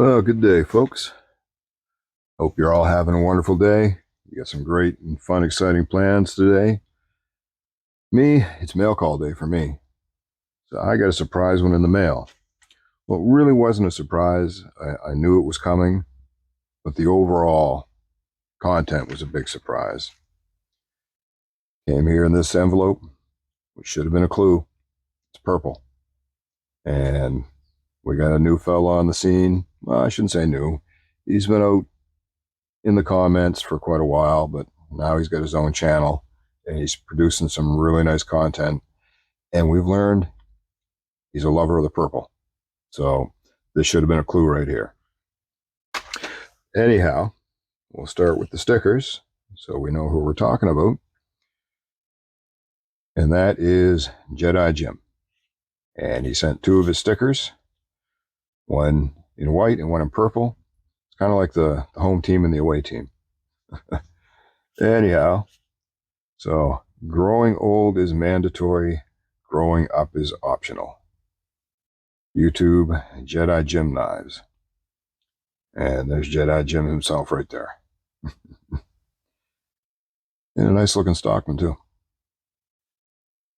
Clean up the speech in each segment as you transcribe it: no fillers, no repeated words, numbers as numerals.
Well, good day, folks. Hope you're all having a wonderful day. You got some great and fun, exciting plans today. Me, it's mail call day for me. So I got a surprise one in the mail. Well, it really wasn't a surprise. I knew it was coming, but the overall content was a big surprise. Came here in this envelope, which should have been a clue. It's purple. And we got a new fella on the scene. Well, I shouldn't say new. He's been out in the comments for quite a while, but now he's got his own channel and he's producing some really nice content. And we've learned he's a lover of the purple. So this should have been a clue right here. Anyhow, we'll start with the stickers so we know who we're talking about. And that is Jedi Jim. And he sent two of his stickers, one in white and one in purple. It's kind of like the home team and the away team. Anyhow, so growing old is mandatory, growing up is optional. YouTube Jedi Jim knives. And there's Jedi Jim himself right there. And a nice looking stockman too.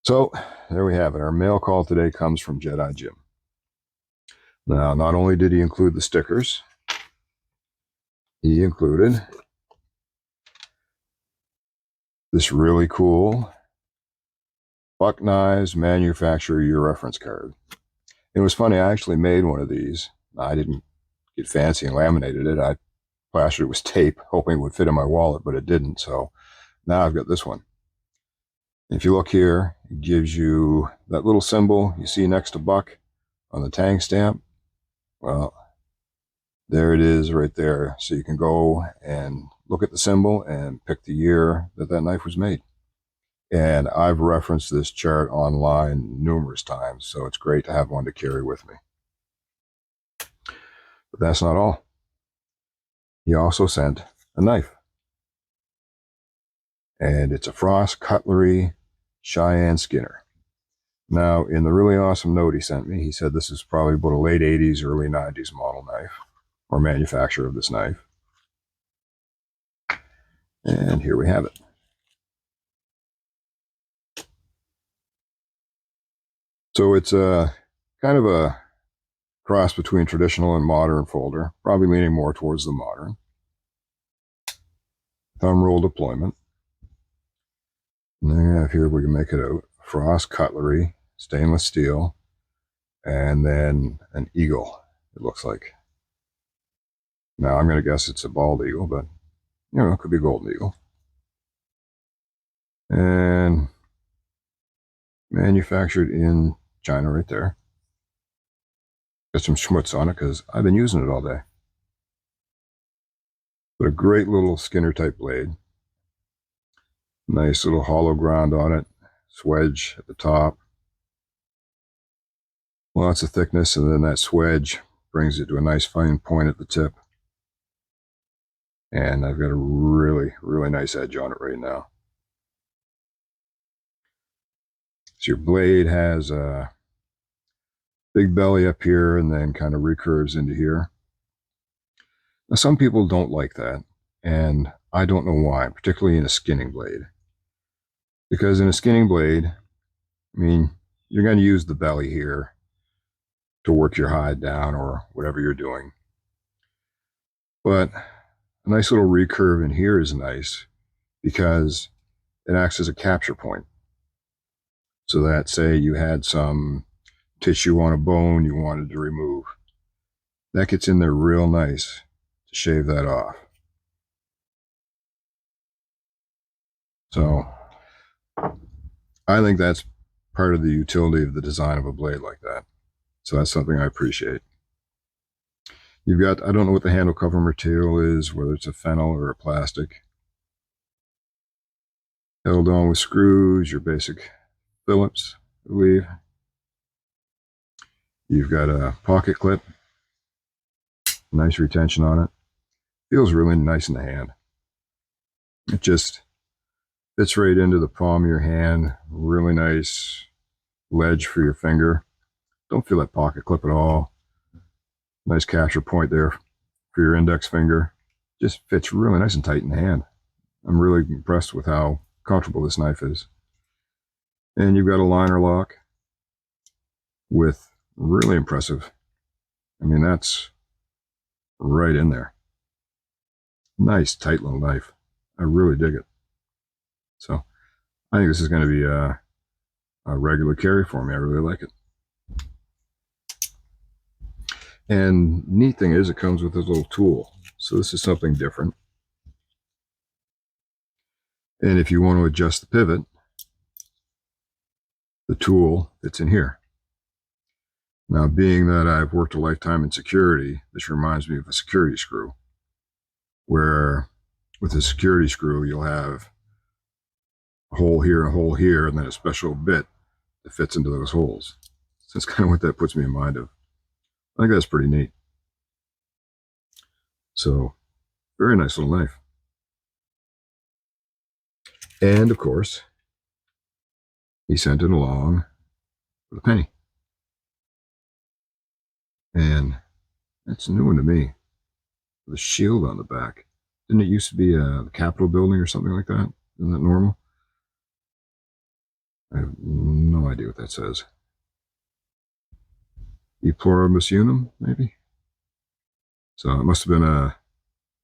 So there we have it. Our mail call today comes from Jedi Jim. Now, not only did he include the stickers, he included this really cool Buck Knives Manufacturer Year Reference card. It was funny, I actually made one of these. I didn't get fancy and laminated it. I plastered it with tape, hoping it would fit in my wallet, but it didn't. So now I've got this one. If you look here, it gives you that little symbol you see next to Buck on the tang stamp. Well, there it is right there. So you can go and look at the symbol and pick the year that that knife was made. And I've referenced this chart online numerous times, so it's great to have one to carry with me. But that's not all. He also sent a knife. And it's a Frost Cutlery Cheyenne Skinner. Now, in the really awesome note he sent me, he said this is probably about a late 80s, early 90s model knife, or manufacturer of this knife. And here we have it. So it's a kind of a cross between traditional and modern folder, probably leaning more towards the modern. Thumb rule deployment. And then we have here, we can make it out, Frost Cutlery, stainless steel, and then an eagle, it looks like. Now, I'm going to guess it's a bald eagle, but, you know, it could be a golden eagle. And manufactured in China right there. Got some schmutz on it because I've been using it all day. But a great little Skinner type blade. Nice little hollow ground on it. Swedge at the top. Lots of thickness, and then that swedge brings it to a nice fine point at the tip. And I've got a really, really nice edge on it right now. So your blade has a big belly up here and then kind of recurves into here. Now, some people don't like that, and I don't know why, particularly in a skinning blade. Because in a skinning blade, I mean, you're going to use the belly here to work your hide down or whatever you're doing. But a nice little recurve in here is nice because it acts as a capture point. So that, say you had some tissue on a bone you wanted to remove, that gets in there real nice to shave that off. So I think that's part of the utility of the design of a blade like that. So that's something I appreciate. You've got, I don't know what the handle cover material is, whether it's a fennel or a plastic. Held on with screws, your basic Phillips, I believe. You've got a pocket clip. Nice retention on it. Feels really nice in the hand. It just fits right into the palm of your hand. Really nice ledge for your finger. Don't feel that pocket clip at all. Nice capture point there for your index finger. Just fits really nice and tight in the hand. I'm really impressed with how comfortable this knife is. And you've got a liner lock with really impressive. I mean, that's right in there. Nice, tight little knife. I really dig it. So I think this is going to be a regular carry for me. I really like it. And neat thing is it comes with this little tool. So this is something different. And if you want to adjust the pivot, the tool fits in here. Now, being that I've worked a lifetime in security, this reminds me of a security screw, where with a security screw, you'll have a hole here and a hole here, and then a special bit that fits into those holes. So that's kind of what that puts me in mind of. I think that's pretty neat. So, very nice little knife. And of course, he sent it along with a penny. And that's a new one to me. With a shield on the back. Didn't it used to be the Capitol building or something like that? Isn't that normal? I have no idea what that says. E pluribus unum, maybe? So it must have been a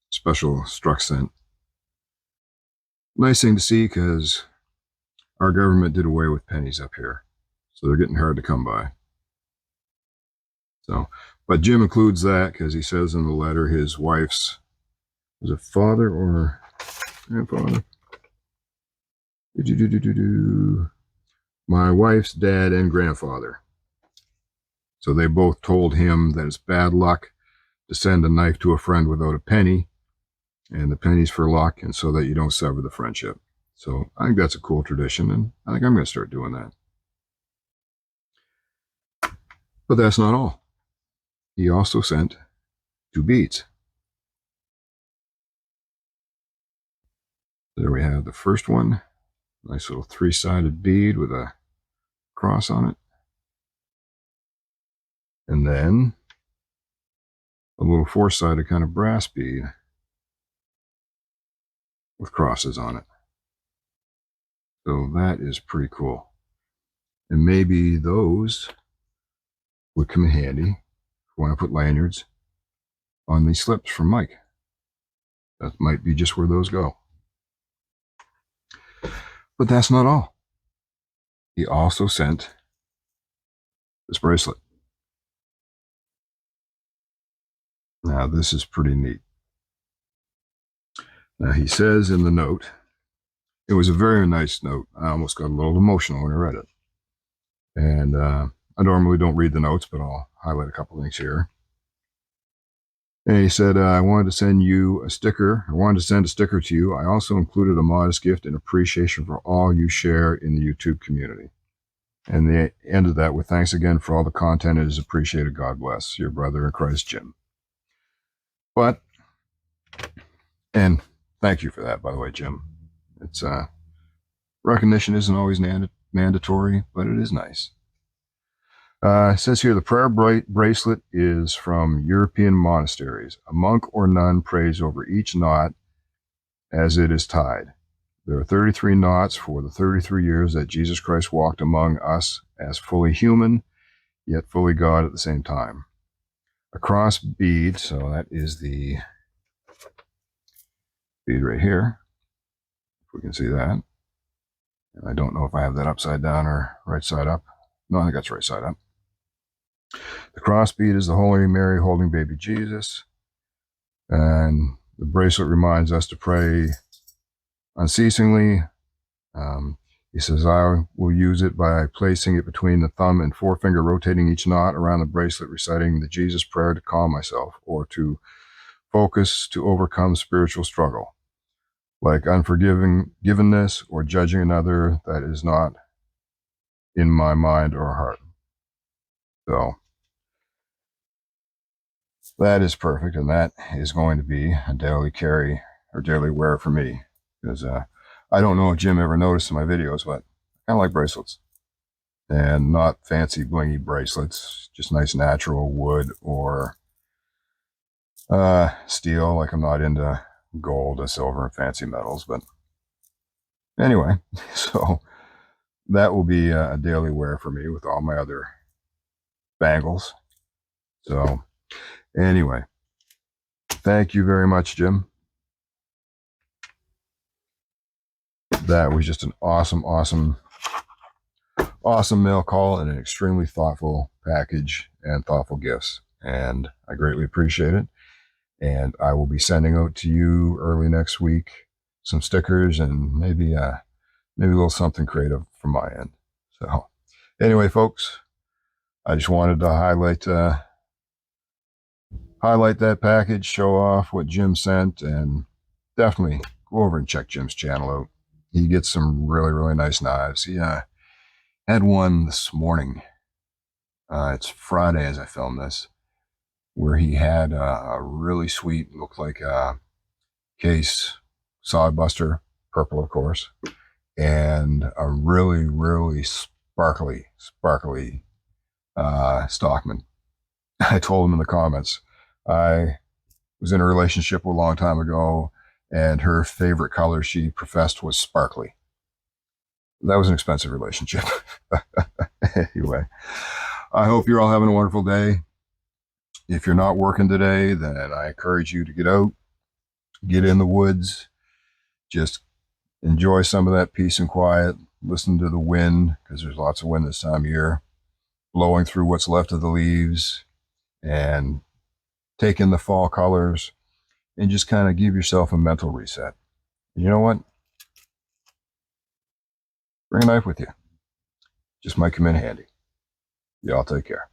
special struck scent. Nice thing to see because our government did away with pennies up here. So they're getting hard to come by. So, but Jim includes that because he says in the letter his wife's, was it father or grandfather? My wife's dad and grandfather. So they both told him that it's bad luck to send a knife to a friend without a penny, and the penny's for luck, and so that you don't sever the friendship. So I think that's a cool tradition, and I think I'm going to start doing that. But that's not all. He also sent 2 beads. There we have the first one. Nice little 3-sided bead with a cross on it. And then a little 4-sided kind of brass bead with crosses on it. So that is pretty cool. And maybe those would come in handy when I put lanyards on these slips from Mike. That might be just where those go. But that's not all. He also sent this bracelet. Now, this is pretty neat. Now, he says in the note, it was a very nice note. I almost got a little emotional when I read it. And I normally don't read the notes, but I'll highlight a couple things here. And he said, I wanted to send you a sticker. I wanted to send a sticker to you. I also included a modest gift in appreciation for all you share in the YouTube community. And they ended that with thanks again for all the content. It is appreciated. God bless. Your brother in Christ, Jim. But, and thank you for that, by the way, Jim. It's recognition isn't always mandatory, but it is nice. It says here, the prayer bracelet is from European monasteries. A monk or nun prays over each knot as it is tied. There are 33 knots for the 33 years that Jesus Christ walked among us as fully human, yet fully God at the same time. A cross bead, so that is the bead right here, if we can see that. And I don't know if I have that upside down or right side up. No, I think that's right side up. The cross bead is the Holy Mary holding baby Jesus. And the bracelet reminds us to pray unceasingly. He says, I will use it by placing it between the thumb and forefinger, rotating each knot around the bracelet, reciting the Jesus prayer to calm myself or to overcome spiritual struggle, like unforgiveness or judging another that is not in my mind or heart. So that is perfect, and that is going to be a daily carry or daily wear for me, because I don't know if Jim ever noticed in my videos, but I kind of like bracelets, and not fancy blingy bracelets, just nice natural wood or Steel, like I'm not into gold and silver and fancy metals, but anyway, so that will be a daily wear for me with all my other bangles. So anyway, thank you very much, Jim. That was just an awesome mail call and an extremely thoughtful package and thoughtful gifts. And I greatly appreciate it. And I will be sending out to you early next week some stickers and maybe a little something creative from my end. So anyway, folks, I just wanted to highlight that package, show off what Jim sent, and definitely go over and check Jim's channel out. He gets some really nice knives. He had one this morning. It's Friday as I film this, where he had a really sweet, looked like a case sodbuster, purple of course, and a really sparkly Stockman. I told him in the comments, I was in a relationship a long time ago, and her favorite color she professed was sparkly. That was an expensive relationship. Anyway, I hope you're all having a wonderful day. If you're not working today, then I encourage you to get out, get in the woods, just enjoy some of that peace and quiet, listen to the wind, because there's lots of wind this time of year, blowing through what's left of the leaves, and take in the fall colors, and just kind of give yourself a mental reset. And you know what? Bring a knife with you. Just might come in handy. Y'all take care.